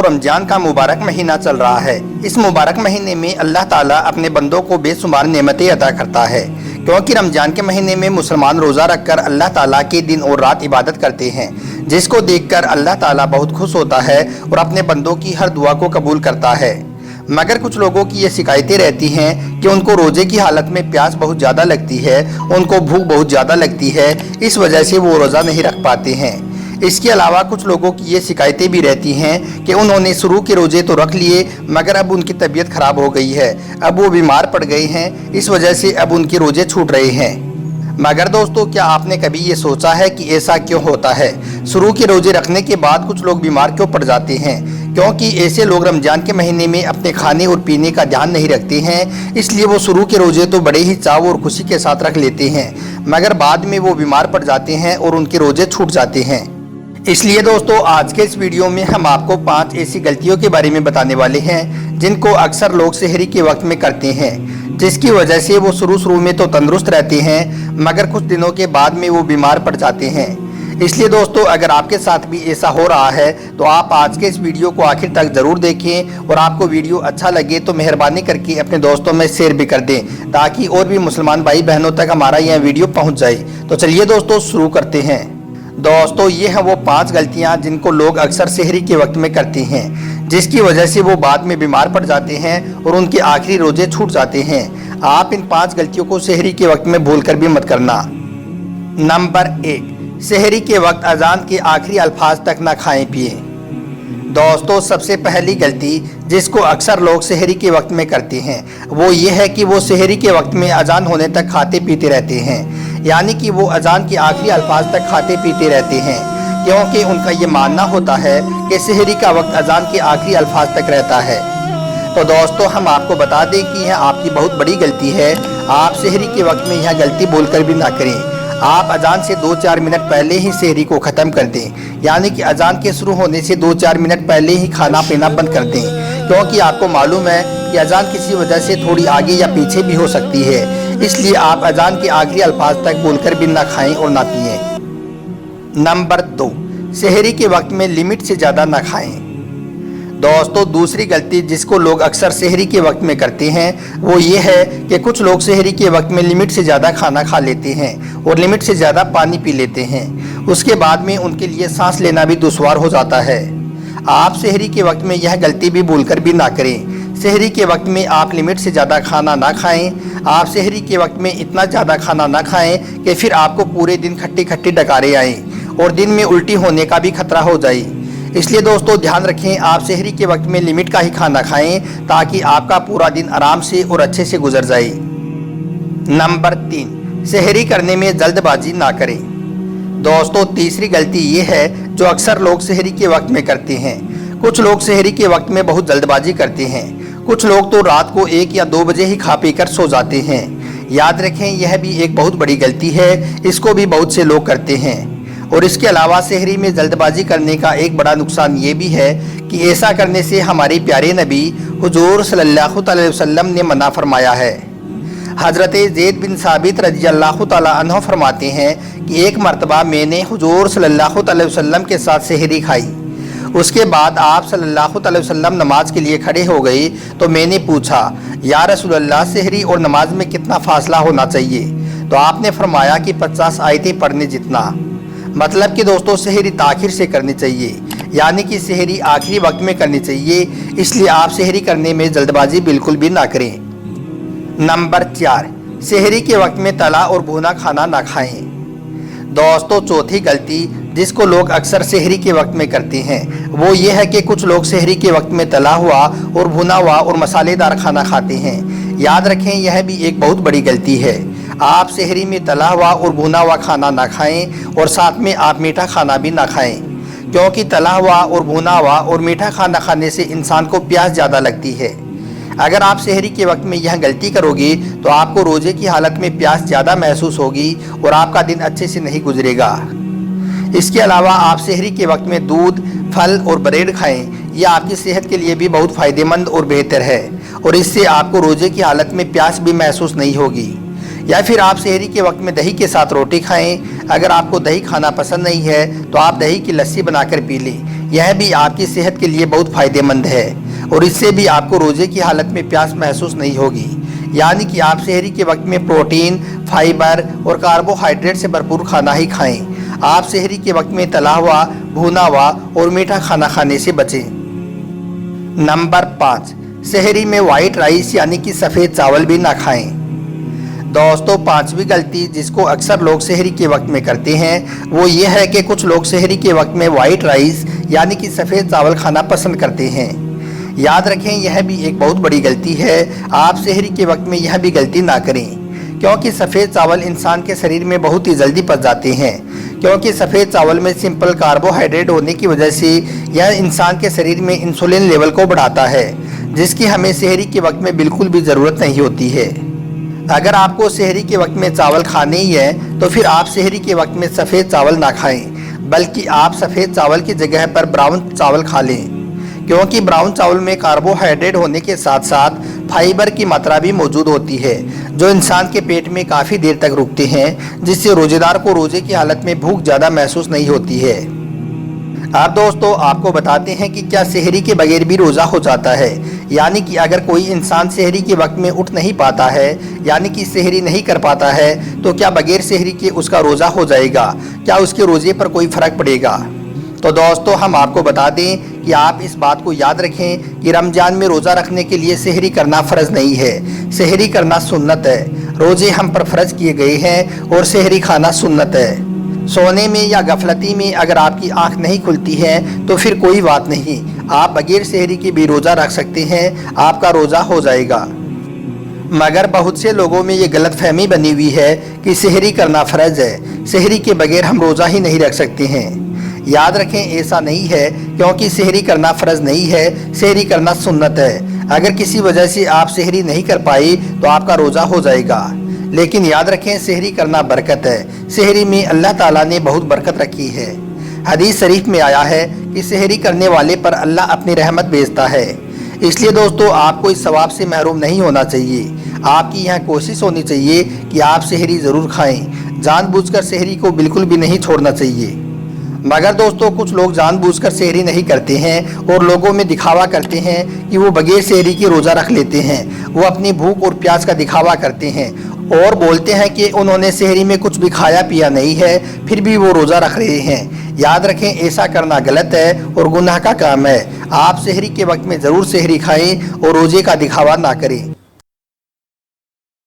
रमजान का मुबारक महीना चल रहा है। इस मुबारक महीने में अल्लाह ताला अपने बंदों को बेशुमार नेमतें अता करता है, क्योंकि रमजान के महीने में मुसलमान रोज़ा रखकर अल्लाह ताला की दिन और रात इबादत करते हैं, जिसको देखकर अल्लाह ताला बहुत खुश होता है और अपने बंदों की हर दुआ को कबूल करता है। मगर कुछ लोगों की ये शिकायतें रहती हैं कि उनको रोज़े की हालत में प्यास बहुत ज़्यादा लगती है, उनको भूख बहुत ज़्यादा लगती है, इस वजह से वो रोज़ा नहीं रख पाते हैं। इसके अलावा कुछ लोगों की ये शिकायतें भी रहती हैं कि उन्होंने शुरू के रोज़े तो रख लिए, मगर अब उनकी तबीयत ख़राब हो गई है, अब वो बीमार पड़ गए हैं, इस वजह से अब उनके रोज़े छूट रहे हैं। मगर दोस्तों, क्या आपने कभी ये सोचा है कि ऐसा क्यों होता है? शुरू के रोज़े रखने के बाद कुछ लोग बीमार क्यों पड़ जाते हैं? क्योंकि ऐसे लोग रमजान के महीने में अपने खाने और पीने का ध्यान नहीं रखते हैं, इसलिए वो शुरू के रोज़े तो बड़े ही चाव और खुशी के साथ रख लेते हैं, मगर बाद में वो बीमार पड़ जाते हैं और उनके रोज़े छूट जाते हैं। इसलिए दोस्तों, आज के इस वीडियो में हम आपको 5 ऐसी गलतियों के बारे में बताने वाले हैं जिनको अक्सर लोग सहरी के वक्त में करते हैं, जिसकी वजह से वो शुरू में तो तंदुरुस्त रहते हैं, मगर कुछ दिनों के बाद में वो बीमार पड़ जाते हैं। इसलिए दोस्तों, अगर आपके साथ भी ऐसा हो रहा है तो आप आज के इस वीडियो को आखिर तक ज़रूर देखें, और आपको वीडियो अच्छा लगे तो मेहरबानी करके अपने दोस्तों में शेयर भी कर दें, ताकि और भी मुसलमान भाई बहनों तक हमारा यह वीडियो पहुँच जाए। तो चलिए दोस्तों, शुरू करते हैं। दोस्तों, ये हैं वो 5 गलतियां जिनको लोग अक्सर सहरी के वक्त में करते हैं, जिसकी वजह से वो बाद में बीमार पड़ जाते हैं और उनके आखिरी रोजे छूट जाते हैं। आप इन 5 गलतियों को सहरी के वक्त में भूलकर भी मत करना। नंबर 1, सहरी के वक्त अजान के आखिरी अल्फाज तक ना खाएं पिएं। दोस्तों, सबसे पहली गलती जिसको अक्सर लोग सहरी के वक्त में करते हैं वो ये है कि वो सहरी के वक्त में अजान होने तक खाते पीते रहते हैं, यानी कि वो अजान के आखिरी अल्फाज तक खाते पीते रहते हैं, क्योंकि उनका ये मानना होता है कि सहरी का वक्त अजान के आखिरी अल्फाज तक रहता है। तो दोस्तों, हम आपको बता दें कि यह आपकी बहुत बड़ी गलती है। आप सहरी के वक्त में यह गलती बोलकर भी ना करें। आप अजान से 2-4 मिनट पहले ही सहरी को ख़त्म कर दें, यानी कि अजान के शुरू होने से 2-4 मिनट पहले ही खाना पीना बंद कर दें, क्योंकि आपको मालूम है कि अजान किसी वजह से थोड़ी आगे या पीछे भी हो सकती है। इसलिए आप अजान के आखिरी अल्फाज तक बोलकर भी ना खाएं और ना पिएं। नंबर 2, सहरी के वक्त में लिमिट से ज़्यादा ना खाएं। दोस्तों, दूसरी गलती जिसको लोग अक्सर सहरी के वक्त में करते हैं वो ये है कि कुछ लोग सहरी के वक्त में लिमिट से ज़्यादा खाना खा लेते हैं और लिमिट से ज़्यादा पानी पी लेते हैं। उसके बाद में उनके लिए सांस लेना भी दुश्वार हो जाता है। आप सहरी के वक्त में यह गलती भी भूलकर भी ना करें। सहरी के वक्त में आप लिमिट से ज़्यादा खाना ना खाएं। आप सहरी के वक्त में इतना ज़्यादा खाना ना खाएं कि फिर आपको पूरे दिन खट्टी खट्टी डकारें आएँ और दिन में उल्टी होने का भी खतरा हो जाए। इसलिए दोस्तों, ध्यान रखें, आप सहरी के वक्त में लिमिट का ही खाना खाएं, ताकि आपका पूरा दिन आराम से और अच्छे से गुजर जाए। नंबर 3, सहरी करने में जल्दबाजी ना करें। दोस्तों, तीसरी गलती ये है जो अक्सर लोग सहरी के वक्त में करते हैं। कुछ लोग सहरी के वक्त में बहुत जल्दबाजी करते हैं। कुछ लोग तो रात को 1 या 2 बजे ही खा पी कर सो जाते हैं। याद रखें, यह भी एक बहुत बड़ी गलती है, इसको भी बहुत से लोग करते हैं। और इसके अलावा सहरी में जल्दबाजी करने का एक बड़ा नुकसान ये भी है कि ऐसा करने से हमारे प्यारे नबी हुजूर सल्लल्लाहु अलैहि वसल्लम ने मना फरमाया है। हज़रत ज़ैद बिन साबित रज़ी अल्लाह तआला अन्हु फरमाते हैं कि एक मरतबा मैंने हुजूर सल्लल्लाहु अलैहि वसल्लम के साथ सहरी खाई। उसके बाद आप सल्लल्लाहु अलैहि वसल्लम नमाज के लिए खड़े हो गए तो मैंने पूछा, या रसूलल्लाह, सहरी और नमाज में कितना फ़ासला होना चाहिए? तो आपने फरमाया कि 50 आयतें पढ़ने जितना। मतलब कि दोस्तों, सहरी ताखिर से करनी चाहिए, यानी कि सहरी आखिरी वक्त में करनी चाहिए। इसलिए आप सहरी करने में जल्दबाजी बिल्कुल भी ना करें। नंबर 4, सहरी के वक्त में तला और भुना खाना ना खाएं। दोस्तों, चौथी गलती जिसको लोग अक्सर सहरी के वक्त में करते हैं वो ये है कि कुछ लोग सहरी के वक्त में तला हुआ और भुना हुआ और मसालेदार खाना खाते हैं। याद रखें, यह भी एक बहुत बड़ी गलती है। आप सहरी में तला हुआ और भुना हुआ खाना ना खाएं और साथ में आप मीठा खाना भी ना खाएं, क्योंकि तला हुआ और भुना हुआ और मीठा खाना खाने से इंसान को प्यास ज़्यादा लगती है। अगर आप सहरी के वक्त में यह गलती करोगे तो आपको रोज़े की हालत में प्यास ज़्यादा महसूस होगी और आपका दिन अच्छे से नहीं गुजरेगा। इसके अलावा आप सहरी के वक्त में दूध, फल और ब्रेड खाएं। यह आपकी सेहत के लिए भी बहुत फ़ायदेमंद और बेहतर है, और इससे आपको रोज़े की हालत में प्यास भी महसूस नहीं होगी। या फिर आप सहरी के वक्त में दही के साथ रोटी खाएं। अगर आपको दही खाना पसंद नहीं है तो आप दही की लस्सी बनाकर पी लें। यह भी आपकी सेहत के लिए बहुत फ़ायदेमंद है और इससे भी आपको रोज़े की हालत में प्यास महसूस नहीं होगी। यानी कि आप सहरी के वक्त में प्रोटीन, फाइबर और कार्बोहाइड्रेट से भरपूर खाना ही खाएं। आप सहरी के वक्त में तला हुआ, भुना हुआ और मीठा खाना खाने से बचें। नंबर 5, सहरी में वाइट राइस यानी कि सफ़ेद चावल भी ना खाएं। दोस्तों, 5वीं गलती जिसको अक्सर लोग सहरी के वक्त में करते हैं वो ये है कि कुछ लोग सहरी के वक्त में वाइट राइस यानी कि सफ़ेद चावल खाना पसंद करते हैं। याद रखें, यह भी एक बहुत बड़ी गलती है। आप सहरी के वक्त में यह भी गलती ना करें, क्योंकि सफ़ेद चावल इंसान के शरीर में बहुत ही जल्दी पच जाते हैं। क्योंकि सफ़ेद चावल में सिंपल कार्बोहाइड्रेट होने की वजह से यह इंसान के शरीर में इंसुलिन लेवल को बढ़ाता है, जिसकी हमें सहरी के वक्त में बिल्कुल भी ज़रूरत नहीं होती है। अगर आपको सहरी के वक्त में चावल खाने ही है तो फिर आप सहरी के वक्त में सफ़ेद चावल ना खाएं, बल्कि आप सफ़ेद चावल की जगह पर ब्राउन चावल खा लें। क्योंकि ब्राउन चावल में कार्बोहाइड्रेट होने के साथ साथ फाइबर की मात्रा भी मौजूद होती है, जो इंसान के पेट में काफ़ी देर तक रुकते हैं, जिससे रोज़ेदार को रोज़े की हालत में भूख ज़्यादा महसूस नहीं होती है। अब दोस्तों, आपको बताते हैं कि क्या सहरी के बगैर भी रोज़ा हो जाता है। यानी कि अगर कोई इंसान सहरी के वक्त में उठ नहीं पाता है, यानी कि सहरी नहीं कर पाता है, तो क्या बगैर सहरी के उसका रोज़ा हो जाएगा? क्या उसके रोज़े पर कोई फ़र्क पड़ेगा? तो दोस्तों, हम आपको बता दें कि आप इस बात को याद रखें कि रमज़ान में रोज़ा रखने के लिए सहरी करना फ़र्ज़ नहीं है। सहरी करना सुन्नत है। रोज़े हम पर फ़र्ज़ किए गए हैं और सहरी खाना सुन्नत है। सोने में या गफलती में अगर आपकी आंख नहीं खुलती है तो फिर कोई बात नहीं, आप बगैर सहरी के भी रोज़ा रख सकते हैं, आपका रोज़ा हो जाएगा। मगर बहुत से लोगों में ये गलतफहमी बनी हुई है कि सहरी करना फ़र्ज़ है, सहरी के बगैर हम रोज़ा ही नहीं रख सकते हैं। याद रखें, ऐसा नहीं है, क्योंकि सहरी करना फ़र्ज़ नहीं है, सहरी करना सुन्नत है। अगर किसी वजह से आप सहरी नहीं कर पाए तो आपका रोज़ा हो जाएगा। लेकिन याद रखें, सहरी करना बरकत है। सहरी में अल्लाह ताला ने बहुत बरकत रखी है। हदीस शरीफ में आया है कि सहरी करने वाले पर अल्लाह अपनी रहमत भेजता है। इसलिए दोस्तों, आपको इस सवाब से महरूम नहीं होना चाहिए। आपकी यह कोशिश होनी चाहिए कि आप सहरी ज़रूर खाएं। जानबूझकर सहरी को बिल्कुल भी नहीं छोड़ना चाहिए। मगर दोस्तों, कुछ लोग जानबूझकर सहरी नहीं करते हैं और लोगों में दिखावा करते हैं कि वो बगैर सहरी के रोज़ा रख लेते हैं। वो अपनी भूख और प्यास का दिखावा करते हैं और बोलते हैं कि उन्होंने सहरी में कुछ भी खाया पिया नहीं है, फिर भी वो रोज़ा रख रहे हैं। याद रखें, ऐसा करना गलत है और गुनाह का काम है। आप सहरी के वक्त में ज़रूर सहरी खाएं और रोज़े का दिखावा ना करें।